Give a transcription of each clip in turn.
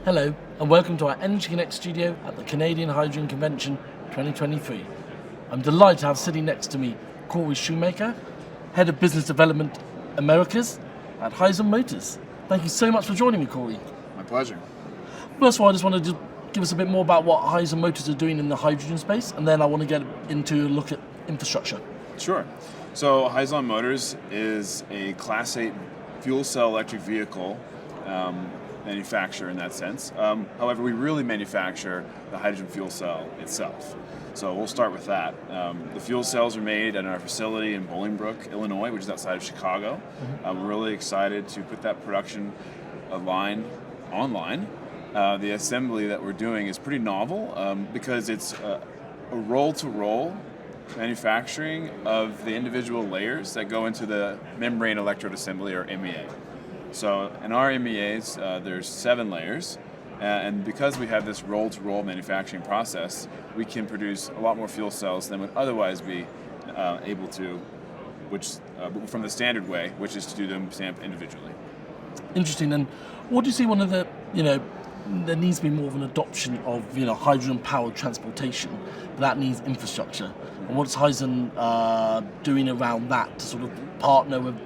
Hello, and welcome to our Energy Connect studio at the Canadian Hydrogen Convention 2023. I'm delighted to have sitting next to me Cory Shumaker, Head of Business Development Americas at Hyzon Motors. Thank you so much for joining me, Cory. My pleasure. First of all, I just wanted to give us a bit more about what Hyzon Motors are doing in the hydrogen space, and then I want to get into a look at infrastructure. Sure. So Hyzon Motors is a Class 8 fuel cell electric vehicle manufacturer in that sense. However, we really manufacture the hydrogen fuel cell itself. So we'll start with that. The fuel cells are made at our facility in Bolingbrook, Illinois, which is outside of Chicago. We're really excited to put that production line online. The assembly that we're doing is pretty novel because it's a roll-to-roll manufacturing of the individual layers that go into the membrane electrode assembly, or MEA. So in our MEAs, there's 7 layers, and because we have this roll-to-roll manufacturing process, we can produce a lot more fuel cells than would otherwise be able to, which from the standard way, which is to do them stamped individually. Interesting. And what do you see one of the, there needs to be more of an adoption of, hydrogen-powered transportation, but that needs infrastructure. And what's Hyzon doing around that to sort of partner with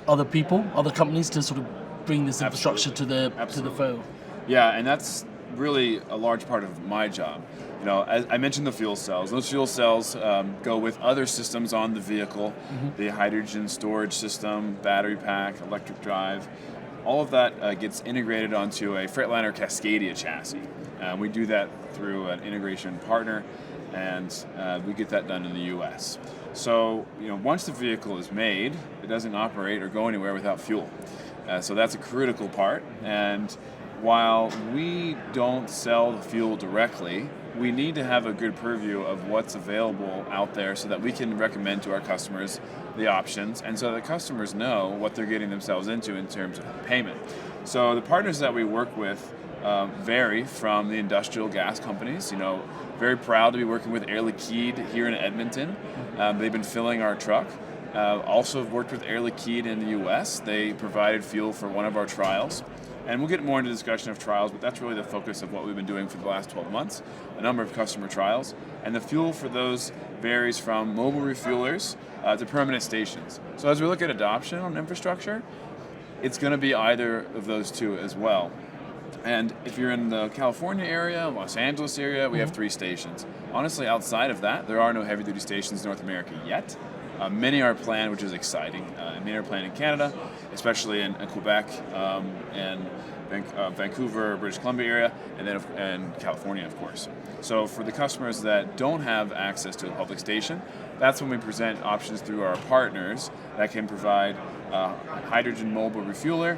other people, other companies to sort of bring this infrastructure to the foe? Yeah, and that's really a large part of my job. As I mentioned the fuel cells. Those fuel cells go with other systems on the vehicle, the hydrogen storage system, battery pack, electric drive. All of that gets integrated onto a Freightliner Cascadia chassis. We do that through an integration partner, and we get that done in the U.S. So, once the vehicle is made, it doesn't operate or go anywhere without fuel. So that's a critical part. And while we don't sell the fuel directly, we need to have a good purview of what's available out there so that we can recommend to our customers the options, and so the customers know what they're getting themselves into in terms of payment. So the partners that we work with vary from the industrial gas companies. Very proud to be working with Air Liquide here in Edmonton. They've been filling our truck. Also worked with Air Liquide in the US. They provided fuel for one of our trials. And we'll get more into discussion of trials, but that's really the focus of what we've been doing for the last 12 months, a number of customer trials. And the fuel for those varies from mobile refuelers to permanent stations. So as we look at adoption on infrastructure, it's going to be either of those two as well. And if you're in the California area, Los Angeles area, we have 3 stations. Honestly, outside of that, there are no heavy-duty stations in North America yet. Many are planned, which is exciting. Many are planned in Canada, especially in Quebec and Vancouver, British Columbia area, and California, of course. So for the customers that don't have access to a public station, that's when we present options through our partners that can provide hydrogen mobile refueler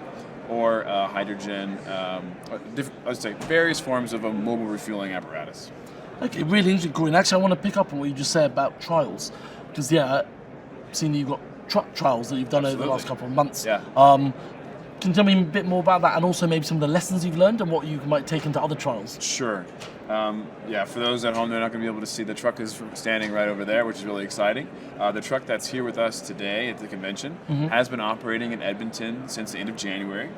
or hydrogen, various forms of a mobile refueling apparatus. Okay, really interesting, Cory. And actually, I want to pick up on what you just said about trials, because seeing that you've got truck trials that you've done over the last couple of months. Yeah. Can you tell me a bit more about that, and also maybe some of the lessons you've learned and what you might take into other trials? Sure. For those at home, they're not going to be able to see, the truck is standing right over there, which is really exciting. The truck that's here with us today at the convention has been operating in Edmonton since the end of January.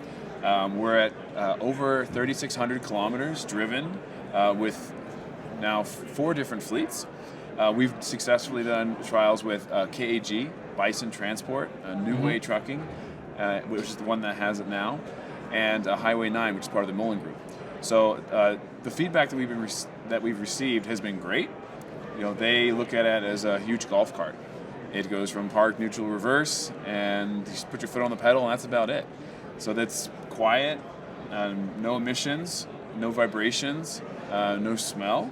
We're at over 3,600 kilometers driven with now 4 different fleets. We've successfully done trials with KAG, Bison Transport, New Way Trucking, which is the one that has it now, and Highway 9, which is part of the Mullen Group. So the feedback that we've received has been great. They look at it as a huge golf cart. It goes from park, neutral, reverse, and you just put your foot on the pedal, and that's about it. So that's quiet, no emissions, no vibrations, no smell.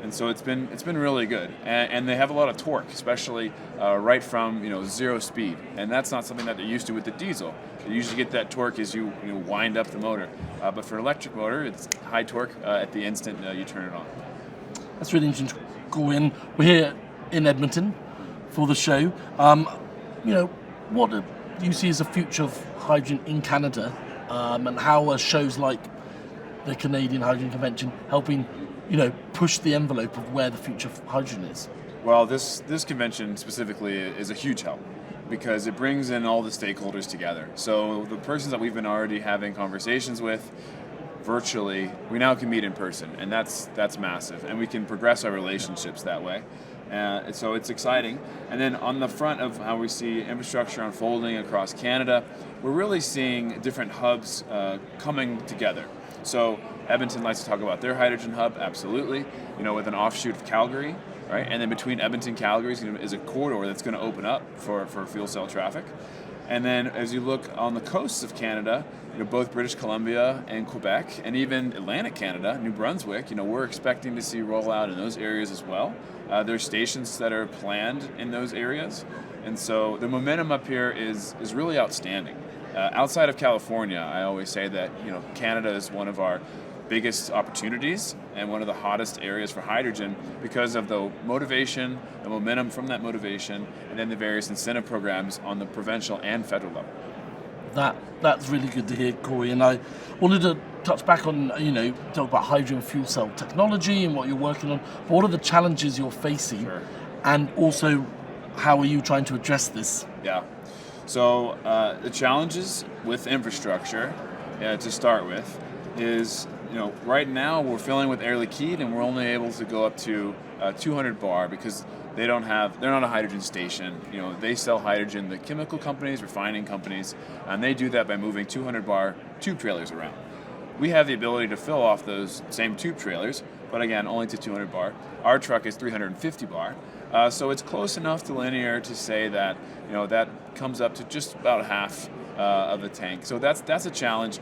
And so it's been really good, and they have a lot of torque, especially right from 0 speed, and that's not something that they're used to with the diesel. You usually get that torque as you wind up the motor, but for an electric motor, it's high torque at the instant you turn it on. That's really interesting, Cory. And we're here in Edmonton for the show. What do you see as the future of hydrogen in Canada, and how are shows like the Canadian Hydrogen Convention helping push the envelope of where the future of hydrogen is? Well, this convention specifically is a huge help because it brings in all the stakeholders together. So the persons that we've been already having conversations with virtually, we now can meet in person, and that's massive, and we can progress our relationships that way. So it's exciting. And then on the front of how we see infrastructure unfolding across Canada, we're really seeing different hubs coming together. So Edmonton likes to talk about their hydrogen hub, absolutely, with an offshoot of Calgary, right? And then between Edmonton and Calgary is a corridor that's going to open up for fuel cell traffic. And then as you look on the coasts of Canada, both British Columbia and Quebec, and even Atlantic Canada, New Brunswick, we're expecting to see rollout in those areas as well. There's stations that are planned in those areas. And so the momentum up here is really outstanding. Outside of California, I always say that Canada is one of our biggest opportunities and one of the hottest areas for hydrogen because of the motivation, the momentum from that motivation, and then the various incentive programs on the provincial and federal level. That's really good to hear, Cory. And I wanted to touch back on, talk about hydrogen fuel cell technology and what you're working on. But what are the challenges you're facing? Sure. And also, how are you trying to address this? Yeah. So the challenges with infrastructure, to start with, is right now we're filling with Air Liquide, and we're only able to go up to 200 bar because they're not a hydrogen station. They sell hydrogen, the chemical companies, refining companies, and they do that by moving 200 bar tube trailers around. We have the ability to fill off those same tube trailers, but again, only to 200 bar. Our truck is 350 bar. So it's close enough to linear to say that that comes up to just about half of the tank. So that's a challenge.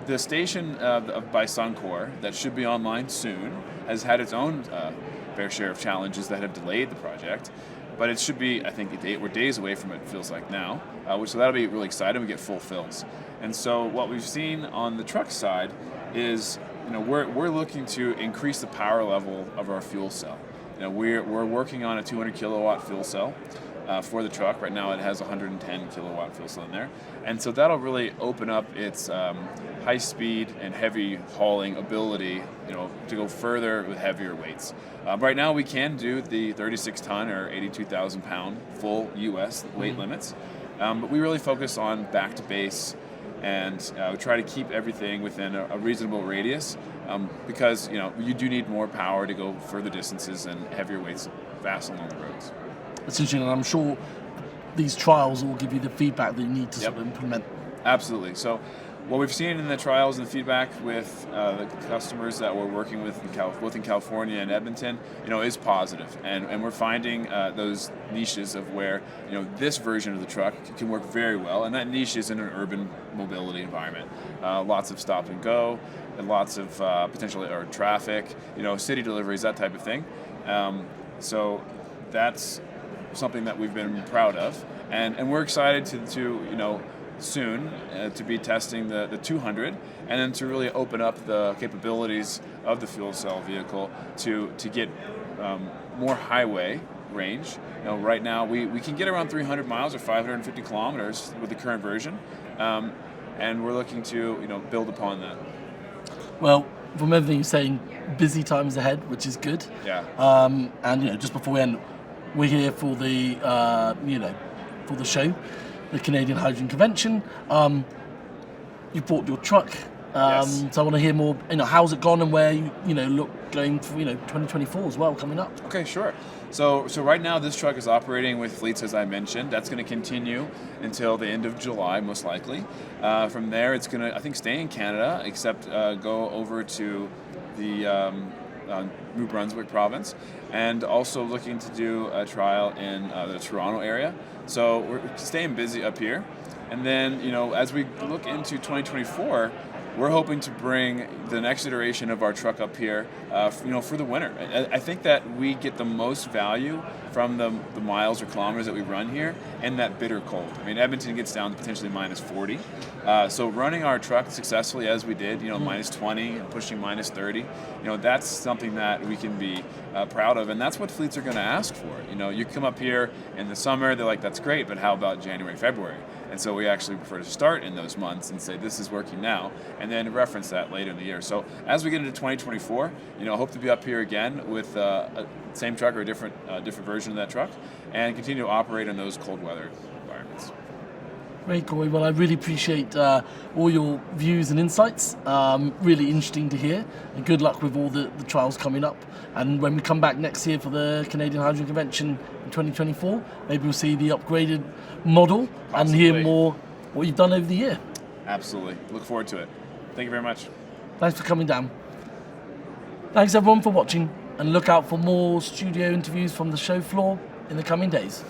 The station by Suncor that should be online soon has had its own fair share of challenges that have delayed the project, but it should be, I think, we're days away from it feels like now, so that'll be really exciting. We get full fills. And so what we've seen on the truck side is we're looking to increase the power level of our fuel cell. We're working on a 200 kilowatt fuel cell for the truck. Right now it has 110 kilowatt fuel cell in there. And so that'll really open up its high speed and heavy hauling ability, to go further with heavier weights. Right now we can do the 36 ton or 82,000 pound full US weight limits, but we really focus on back to base and try to keep everything within a reasonable radius, because you do need more power to go further distances and heavier weights fast along the roads. That's interesting, and I'm sure these trials will give you the feedback that you need to sort of implement. Absolutely. So what we've seen in the trials and feedback with the customers that we're working with both in California and Edmonton, is positive. And we're finding those niches of where, this version of the truck can work very well. And that niche is in an urban mobility environment. Lots of stop and go, and lots of potentially or traffic, city deliveries, that type of thing. So that's something that we've been proud of. And we're excited to soon to be testing the 200, and then to really open up the capabilities of the fuel cell vehicle to get more highway range. Right now we can get around 300 miles or 550 kilometers with the current version, and we're looking to build upon that. Well, from everything you're saying, busy times ahead, which is good. Yeah. And just before we end, we're here for the for the show, the Canadian Hydrogen Convention. You bought your truck, Yes. so I want to hear more. How's it gone and where you look going for 2024 as well coming up. Okay, sure. So right now this truck is operating with fleets, as I mentioned. That's going to continue until the end of July, most likely. From there, it's going to, I think, stay in Canada, except go over to the New Brunswick province, and also looking to do a trial in the Toronto area. So we're staying busy up here. And then, as we look into 2024, we're hoping to bring the next iteration of our truck up here, for the winter. I think that we get the most value from the miles or kilometers that we run here in that bitter cold. I mean, Edmonton gets down to potentially minus 40. So running our truck successfully as we did, minus 20 and pushing minus 30, that's something that we can be proud of. And that's what fleets are going to ask for. You come up here in the summer, they're like, that's great, but how about January, February? And so we actually prefer to start in those months and say, this is working now, and then reference that later in the year. So as we get into 2024, hope to be up here again with a same truck or a different version of that truck, and continue to operate in those cold weather environments. Great, Cory. Well, I really appreciate all your views and insights. Really interesting to hear. And good luck with all the trials coming up. And when we come back next year for the Canadian Hydrogen Convention in 2024, maybe we'll see the upgraded model and hear more what you've done over the year. Absolutely. Look forward to it. Thank you very much. Thanks for coming down. Thanks everyone for watching, and look out for more studio interviews from the show floor in the coming days.